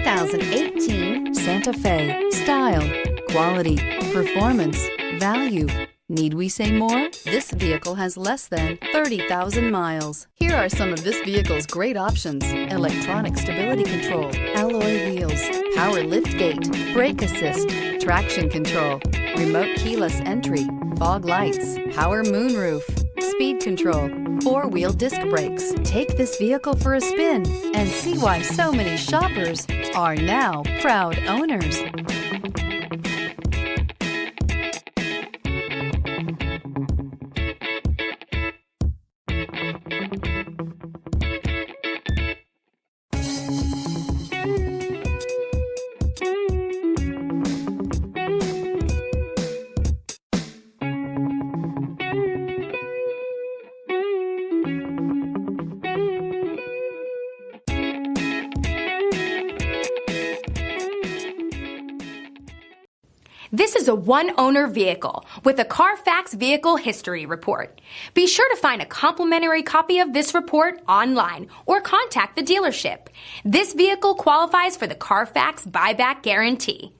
2018 Santa Fe. Style, quality, performance, value. Need we say more? This vehicle has less than 30,000 miles. Here are some of this vehicle's great options: electronic stability control, alloy wheels, power liftgate, brake assist, traction control, remote keyless entry, fog lights, power moonroof, speed control, four-wheel disc brakes. Take this vehicle for a spin and see why so many shoppers are now proud owners. This is a one-owner vehicle with a CARFAX Vehicle History Report. Be sure to find a complimentary copy of this report online or contact the dealership. This vehicle qualifies for the CARFAX Buyback Guarantee.